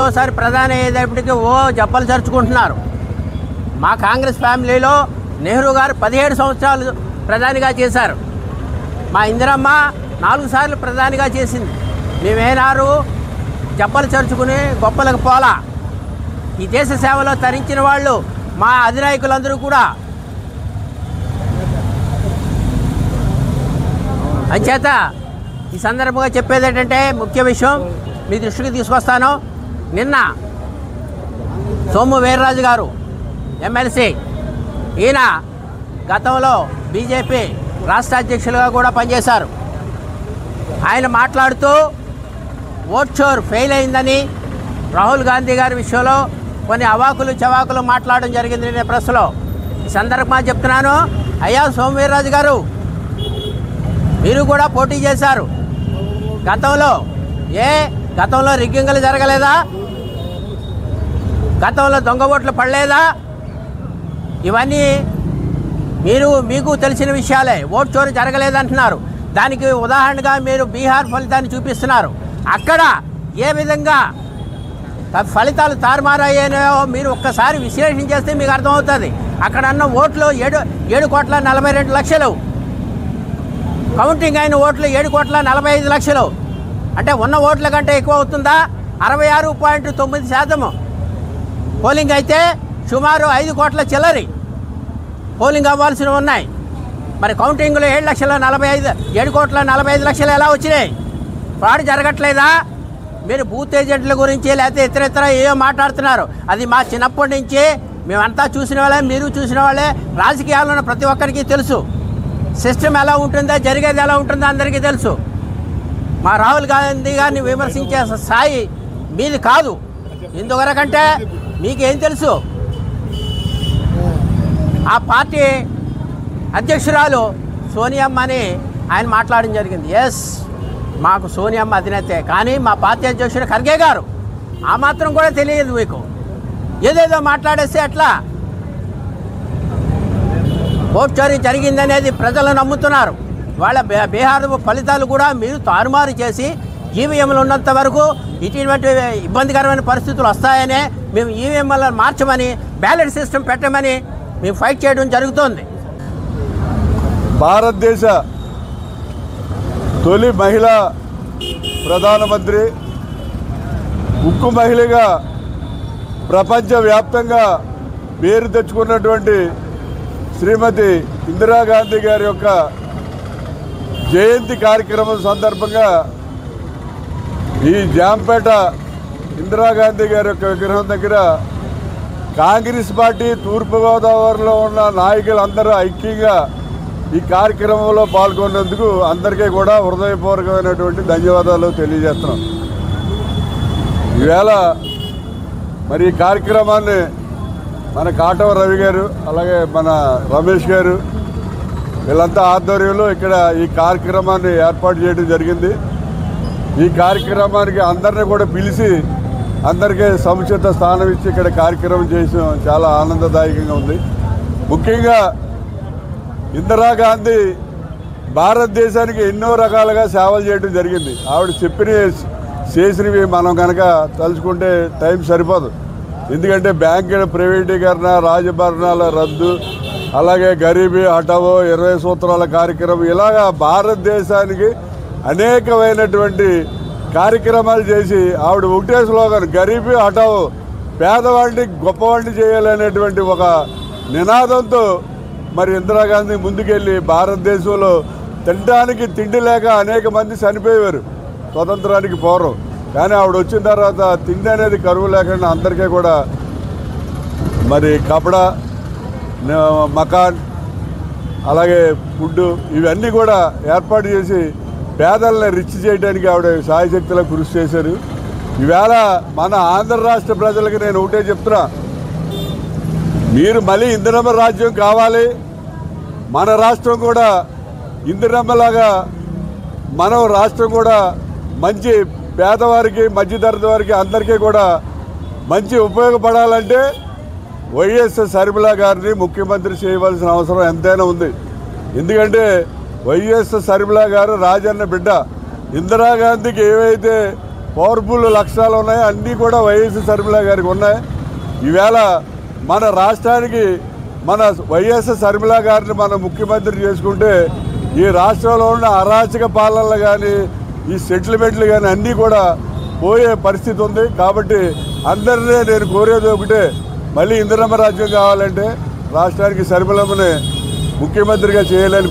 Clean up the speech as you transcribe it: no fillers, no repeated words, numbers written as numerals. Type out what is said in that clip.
ఒకసారి ప్రధాని అయ్యేటప్పటికి జప్పలు చరుచుకుంటున్నారు. మా కాంగ్రెస్ ఫ్యామిలీలో నెహ్రూ గారు 17 సంవత్సరాలు ప్రధానిగా చేశారు. మా ఇందిరమ్మ 4 సార్లు ప్రధానిగా చేసింది. మేమేనారు జప్పలు చరుచుకుని గొప్పలకు పోలా. ఈ దేశ సేవలో తరించిన వాళ్ళు మా అధినాయకులందరూ కూడా. అంచేత ఈ సందర్భంగా చెప్పేది ఏంటంటే, ముఖ్య విషయం మీ దృష్టికి తీసుకొస్తాను. నిన్న సోము వీర్రాజు గారు ఎమ్మెల్సీ, ఈయన గతంలో బీజేపీ రాష్ట్ర అధ్యక్షులుగా కూడా పనిచేశారు. ఆయన మాట్లాడుతూ ఓట్ షోర్ ఫెయిల్ అయిందని, రాహుల్ గాంధీ గారి విషయంలో కొన్ని అవాకులు చవాకులు మాట్లాడడం జరిగింది నేను ప్రెస్లో. ఈ సందర్భంగా చెప్తున్నాను, అయ్యా సోము వీర్రాజు గారు, మీరు కూడా పోటీ చేశారు. గతంలో రిగ్గింగ్లు జరగలేదా? గతంలో దొంగ ఓట్లు పడలేదా? ఇవన్నీ మీకు తెలిసిన విషయాలే. ఓట్ చోరీ జరగలేదంటున్నారు. దానికి ఉదాహరణగా మీరు బీహార్ ఫలితాన్ని చూపిస్తున్నారు. అక్కడ ఏ విధంగా ఫలితాలు తారుమారయ్యాయో మీరు ఒక్కసారి విశ్లేషణ చేస్తే మీకు అర్థమవుతుంది. అక్కడ అన్న ఓట్లు 7,42,00,000, కౌంటింగ్ అయిన ఓట్లు 7,45,00,000. అంటే ఉన్న ఓట్ల కంటే ఎక్కువ అవుతుందా? 66.9% పోలింగ్ అయితే సుమారు 5 కోట్ల చిల్లరి పోలింగ్ అవ్వాల్సినవి ఉన్నాయి. మరి కౌంటింగ్లో 7,45,00,000 ఎలా వచ్చినాయి? ఫ్రాడ్ జరగట్లేదా? మీరు బూత్ ఏజెంట్ల గురించి లేకపోతే ఇతర ఏవో మాట్లాడుతున్నారు. అది మా చిన్నప్పటి నుంచి మేమంతా చూసిన వాళ్ళే, మీరు చూసిన వాళ్ళే. రాజకీయాల్లో ఉన్న ప్రతి ఒక్కరికి తెలుసు సిస్టమ్ ఎలా ఉంటుందో, జరిగేది ఎలా ఉంటుందో అందరికీ తెలుసు. మా రాహుల్ గాంధీ గారిని విమర్శించే స్థాయి మీది కాదు. ఎందువరకంటే మీకేం తెలుసు? ఆ పార్టీ అధ్యక్షురాలు సోనియమ్మ అని ఆయన మాట్లాడడం జరిగింది. ఎస్, మాకు సోనియమ్మ అధినేతే, కానీ మా పార్టీ అధ్యక్షుడు ఖర్గే గారు ఆ మాత్రం కూడా తెలియదు మీకు. ఏదేదో మాట్లాడేస్తే ఎట్లా? ఓట్ చోరీ జరిగిందనేది ప్రజలు నమ్ముతున్నారు. వాళ్ళ బీహార్ ఫలితాలు కూడా మీరు తారుమారు చేసి ఈవీఎంలు ఉన్నంత వరకు ఇటువంటి ఇబ్బందికరమైన పరిస్థితులు వస్తాయనే మేము ఈవీఎంలను మార్చమని, బ్యాలెట్ సిస్టమ్ పెట్టమని మేము ఫైట్ చేయడం జరుగుతోంది. భారతదేశ తొలి మహిళా ప్రధానమంత్రి, ఉక్కు మహిళగా ప్రపంచవ్యాప్తంగా పేరు తెచ్చుకున్నటువంటి శ్రీమతి ఇందిరాగాంధీ గారి యొక్క జయంతి కార్యక్రమం సందర్భంగా ఈ జాంపేట ఇందిరాగాంధీ గారి యొక్క విగ్రహం దగ్గర కాంగ్రెస్ పార్టీ తూర్పుగోదావరిలో ఉన్న నాయకులందరూ ఐక్యంగా ఈ కార్యక్రమంలో పాల్గొన్నందుకు అందరికీ కూడా హృదయపూర్వకమైనటువంటి ధన్యవాదాలు తెలియజేస్తున్నాం. ఈవేళ మరి ఈ కార్యక్రమాన్ని మన కాటవ రవి గారు, అలాగే మన రమేష్ గారు, వీళ్ళంతా ఆధ్వర్యంలో ఇక్కడ ఈ కార్యక్రమాన్ని ఏర్పాటు చేయడం జరిగింది. ఈ కార్యక్రమానికి అందరినీ కూడా పిలిచి అందరికీ సముచిత స్థానం ఇచ్చి ఇక్కడ కార్యక్రమం చేసాం. చాలా ఆనందదాయకంగా ఉంది. ముఖ్యంగా ఇందిరాగాంధీ భారతదేశానికి ఎన్నో రకాలుగా సేవలు చేయడం జరిగింది. ఆవిడ చేసినవి మనం కనుక తలుచుకుంటే టైం సరిపోదు. ఎందుకంటే బ్యాంకుల ప్రైవేటీకరణ, రాజభరణాల రద్దు, అలాగే గరీబీ హఠావో, 20 సూత్రాల కార్యక్రమం, ఇలాగా భారతదేశానికి అనేకమైనటువంటి కార్యక్రమాలు చేసి ఆవిడ ఒకటే స్లోగన్, గరీబీ హఠావో, పేదవాడిని గొప్పవాడిని చేయాలనేటువంటి ఒక నినాదంతో మరి ఇందిరాగాంధీ ముందుకెళ్ళి భారతదేశంలో తినడానికి తిండి లేక అనేక మంది చనిపోయేవారు స్వతంత్రానికి పూర్వం. కానీ ఆవిడ వచ్చిన తర్వాత తిండి అనేది కరువు లేకుండా అందరికీ కూడా మరి కపడా, మకాన్, అలాగే ఫుడ్ ఇవన్నీ కూడా ఏర్పాటు చేసి పేదలను రిచ్ చేయడానికి ఆవిడ సాయశక్తిలో కృషి చేశారు. ఈవేళ మన ఆంధ్ర రాష్ట్ర ప్రజలకు నేను ఒకటే చెప్తున్నా, మీరు మళ్ళీ ఇందిరమ్మ రాజ్యం కావాలి. మన రాష్ట్రం కూడా ఇందిరమ్మలాగా మన రాష్ట్రం కూడా మంచి పేదవారికి, మధ్యతరగతి వారికి అందరికీ కూడా మంచి ఉపయోగపడాలంటే వైఎస్ షర్మిల గారిని ముఖ్యమంత్రి చేయవలసిన అవసరం ఎంతైనా ఉంది. ఎందుకంటే వైఎస్ షర్మిల గారు రాజన్న బిడ్డ. ఇందిరాగాంధీకి ఏవైతే పవర్ఫుల్ లక్షణాలు ఉన్నాయి, అన్నీ కూడా వైఎస్ షర్మిల గారికి ఉన్నాయి. ఈవేళ మన రాష్ట్రానికి మన వైఎస్ షర్మిల గారిని మనం ముఖ్యమంత్రి చేసుకుంటే ఈ రాష్ట్రంలో ఉన్న అరాచక పాలనలు కానీ ఈ సెటిల్మెంట్లు కానీ అన్నీ కూడా పోయే పరిస్థితి ఉంది. కాబట్టి అందరినీ నేను కోరేది ఒకటే, మళ్ళీ ఇందిరమ్మ రాజ్యం కావాలంటే రాష్ట్రానికి షర్మిలమ్మని ముఖ్యమంత్రిగా చేయాలని